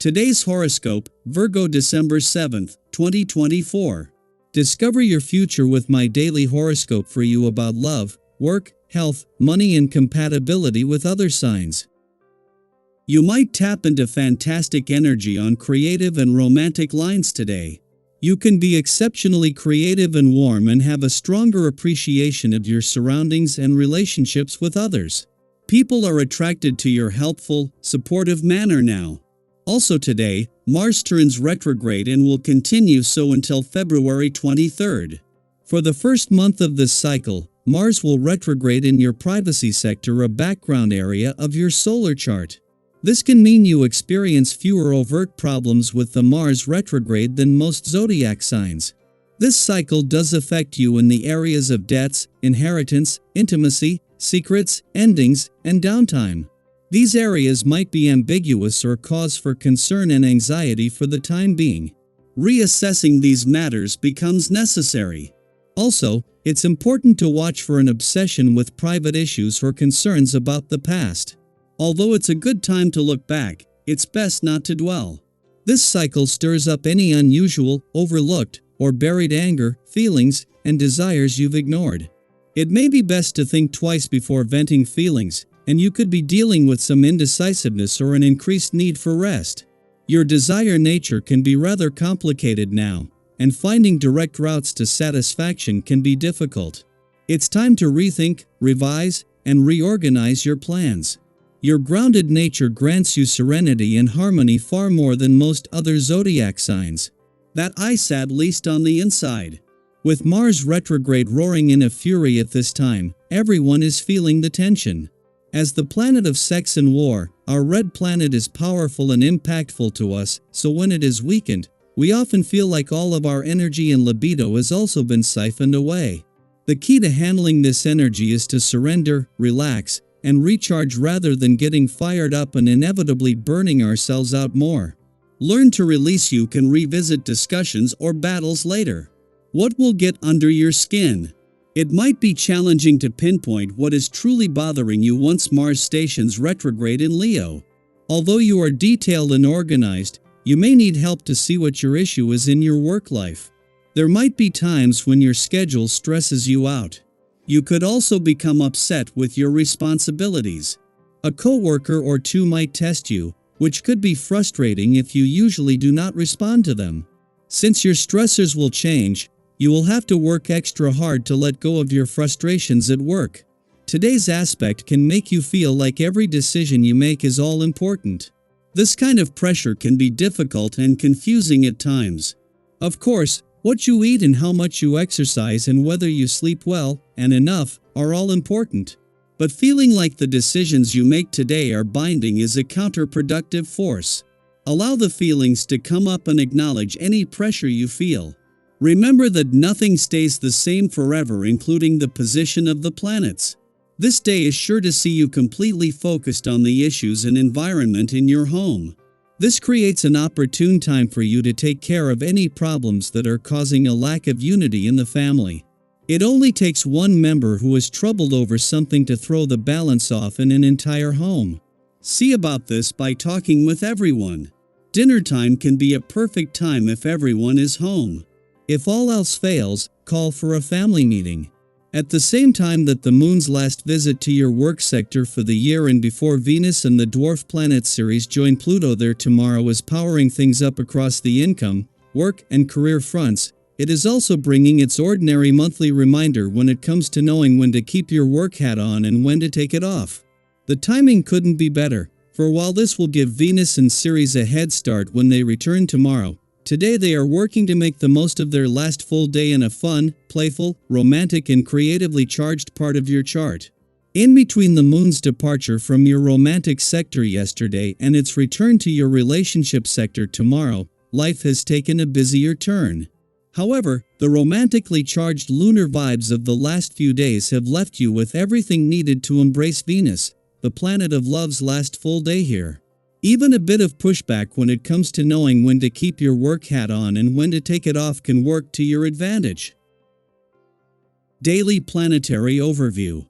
Today's horoscope, Virgo December 7th, 2024. Discover your future with my daily horoscope for you about love, work, health, money and compatibility with other signs. You might tap into fantastic energy on creative and romantic lines today. You can be exceptionally creative and warm and have a stronger appreciation of your surroundings and relationships with others. People are attracted to your helpful, supportive manner now. Also today, Mars turns retrograde and will continue so until February 23rd. For the first month of this cycle, Mars will retrograde in your privacy sector, a background area of your solar chart. This can mean you experience fewer overt problems with the Mars retrograde than most zodiac signs. This cycle does affect you in the areas of debts, inheritance, intimacy, secrets, endings, and downtime. These areas might be ambiguous or cause for concern and anxiety for the time being. Reassessing these matters becomes necessary. Also, it's important to watch for an obsession with private issues or concerns about the past. Although it's a good time to look back, it's best not to dwell. This cycle stirs up any unusual, overlooked, or buried anger, feelings, and desires you've ignored. It may be best to think twice before venting feelings, and you could be dealing with some indecisiveness or an increased need for rest. Your desire nature can be rather complicated now, and finding direct routes to satisfaction can be difficult. It's time to rethink, revise, and reorganize your plans. Your grounded nature grants you serenity and harmony far more than most other zodiac signs. That ice at least on the inside. With Mars retrograde roaring in a fury at this time, everyone is feeling the tension. As the planet of sex and war, our red planet is powerful and impactful to us, so when it is weakened, we often feel like all of our energy and libido has also been siphoned away. The key to handling this energy is to surrender, relax, and recharge rather than getting fired up and inevitably burning ourselves out more. Learn to release. You can revisit discussions or battles later. What will get under your skin? It might be challenging to pinpoint what is truly bothering you once Mars stations retrograde in Leo. Although you are detailed and organized, you may need help to see what your issue is in your work life. There might be times when your schedule stresses you out. You could also become upset with your responsibilities. A coworker or two might test you, which could be frustrating if you usually do not respond to them. Since your stressors will change, you will have to work extra hard to let go of your frustrations at work. Today's aspect can make you feel like every decision you make is all important. This kind of pressure can be difficult and confusing at times. Of course, what you eat and how much you exercise and whether you sleep well and enough are all important. But feeling like the decisions you make today are binding is a counterproductive force. Allow the feelings to come up and acknowledge any pressure you feel. Remember that nothing stays the same forever, including the position of the planets. This day is sure to see you completely focused on the issues and environment in your home. This creates an opportune time for you to take care of any problems that are causing a lack of unity in the family. It only takes one member who is troubled over something to throw the balance off in an entire home. See about this by talking with everyone. Dinner time can be a perfect time if everyone is home. If all else fails, call for a family meeting. At the same time that the moon's last visit to your work sector for the year and before Venus and the dwarf planet Ceres join Pluto there tomorrow is powering things up across the income, work, and career fronts, it is also bringing its ordinary monthly reminder when it comes to knowing when to keep your work hat on and when to take it off. The timing couldn't be better, for while this will give Venus and Ceres a head start when they return tomorrow, today they are working to make the most of their last full day in a fun, playful, romantic and creatively charged part of your chart. In between the moon's departure from your romantic sector yesterday and its return to your relationship sector tomorrow, life has taken a busier turn. However, the romantically charged lunar vibes of the last few days have left you with everything needed to embrace Venus, the planet of love's last full day here. Even a bit of pushback when it comes to knowing when to keep your work hat on and when to take it off can work to your advantage. Daily Planetary Overview.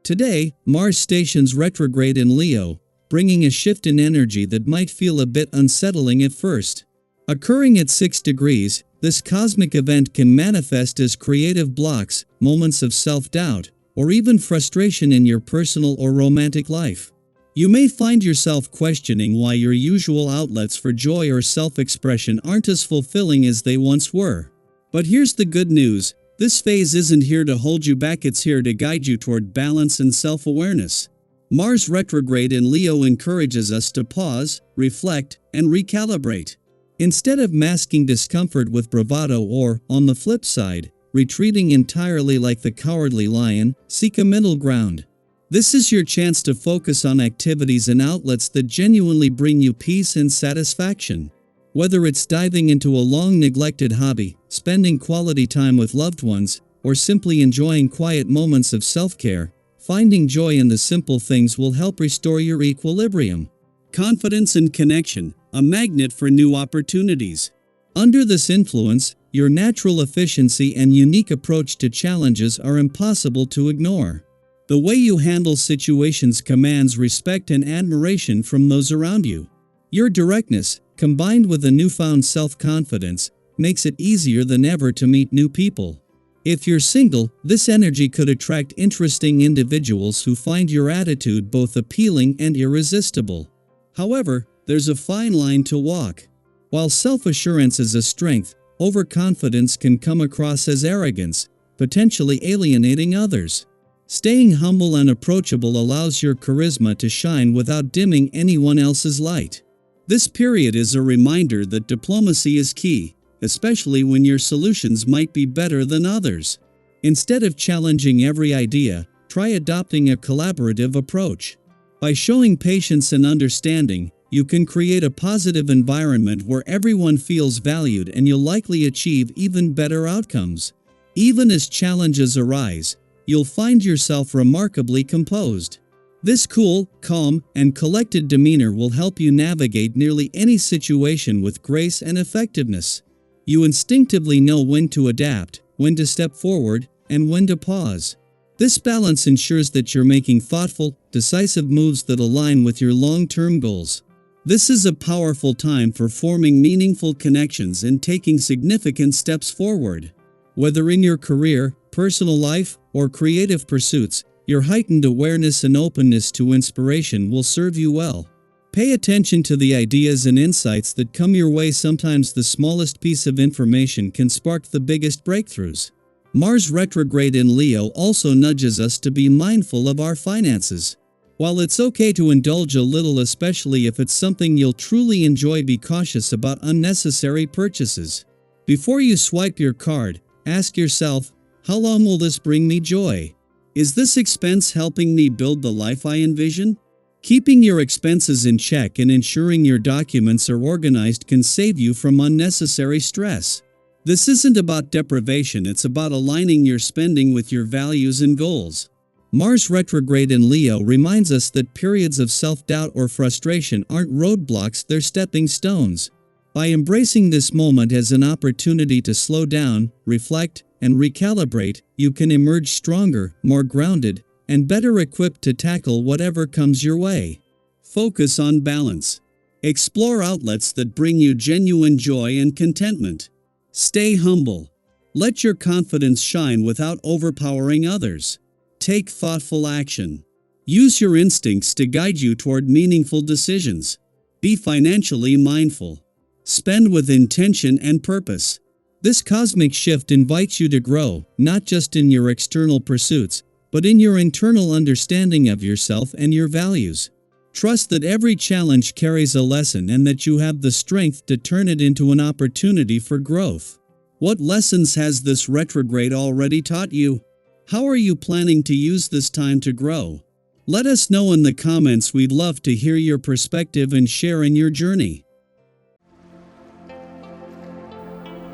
Today, Mars stations retrograde in Leo, bringing a shift in energy that might feel a bit unsettling at first. Occurring at 6 degrees, this cosmic event can manifest as creative blocks, moments of self-doubt, or even frustration in your personal or romantic life. You may find yourself questioning why your usual outlets for joy or self-expression aren't as fulfilling as they once were. But here's the good news: this phase isn't here to hold you back, it's here to guide you toward balance and self-awareness. Mars retrograde in Leo encourages us to pause, reflect, and recalibrate. Instead of masking discomfort with bravado or, on the flip side, retreating entirely like the cowardly lion, seek a middle ground. This is your chance to focus on activities and outlets that genuinely bring you peace and satisfaction. Whether it's diving into a long-neglected hobby, spending quality time with loved ones, or simply enjoying quiet moments of self-care, finding joy in the simple things will help restore your equilibrium. Confidence and connection, a magnet for new opportunities. Under this influence, your natural efficiency and unique approach to challenges are impossible to ignore. The way you handle situations commands respect and admiration from those around you. Your directness, combined with a newfound self-confidence, makes it easier than ever to meet new people. If you're single, this energy could attract interesting individuals who find your attitude both appealing and irresistible. However, there's a fine line to walk. While self-assurance is a strength, overconfidence can come across as arrogance, potentially alienating others. Staying humble and approachable allows your charisma to shine without dimming anyone else's light. This period is a reminder that diplomacy is key, especially when your solutions might be better than others. Instead of challenging every idea, try adopting a collaborative approach. By showing patience and understanding, you can create a positive environment where everyone feels valued, and you'll likely achieve even better outcomes. Even as challenges arise, you'll find yourself remarkably composed. This cool, calm, and collected demeanor will help you navigate nearly any situation with grace and effectiveness. You instinctively know when to adapt, when to step forward, and when to pause. This balance ensures that you're making thoughtful, decisive moves that align with your long-term goals. This is a powerful time for forming meaningful connections and taking significant steps forward. Whether in your career, personal life, or creative pursuits, your heightened awareness and openness to inspiration will serve you well. Pay attention to the ideas and insights that come your way. Sometimes the smallest piece of information can spark the biggest breakthroughs. Mars retrograde in Leo also nudges us to be mindful of our finances. While it's okay to indulge a little, especially if it's something you'll truly enjoy, be cautious about unnecessary purchases. Before you swipe your card, ask yourself, how long will this bring me joy? Is this expense helping me build the life I envision? Keeping your expenses in check and ensuring your documents are organized can save you from unnecessary stress. This isn't about deprivation, it's about aligning your spending with your values and goals. Mars retrograde in Leo reminds us that periods of self-doubt or frustration aren't roadblocks, they're stepping stones. By embracing this moment as an opportunity to slow down, reflect, and recalibrate, you can emerge stronger, more grounded, and better equipped to tackle whatever comes your way. Focus on balance. Explore outlets that bring you genuine joy and contentment. Stay humble. Let your confidence shine without overpowering others. Take thoughtful action. Use your instincts to guide you toward meaningful decisions. Be financially mindful. Spend with intention and purpose. This cosmic shift invites you to grow, not just in your external pursuits, but in your internal understanding of yourself and your values. Trust that every challenge carries a lesson and that you have the strength to turn it into an opportunity for growth. What lessons has this retrograde already taught you? How are you planning to use this time to grow? Let us know in the comments. We'd love to hear your perspective and share in your journey.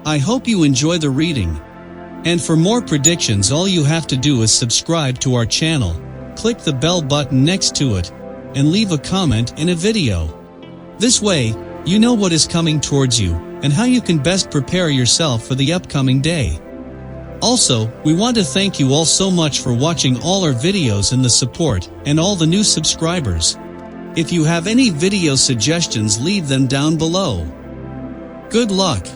I hope you enjoy the reading. And for more predictions, all you have to do is subscribe to our channel, click the bell button next to it, and leave a comment in a video. This way, you know what is coming towards you and how you can best prepare yourself for the upcoming day. Also, we want to thank you all so much for watching all our videos and the support, and all the new subscribers. If you have any video suggestions, leave them down below. Good luck!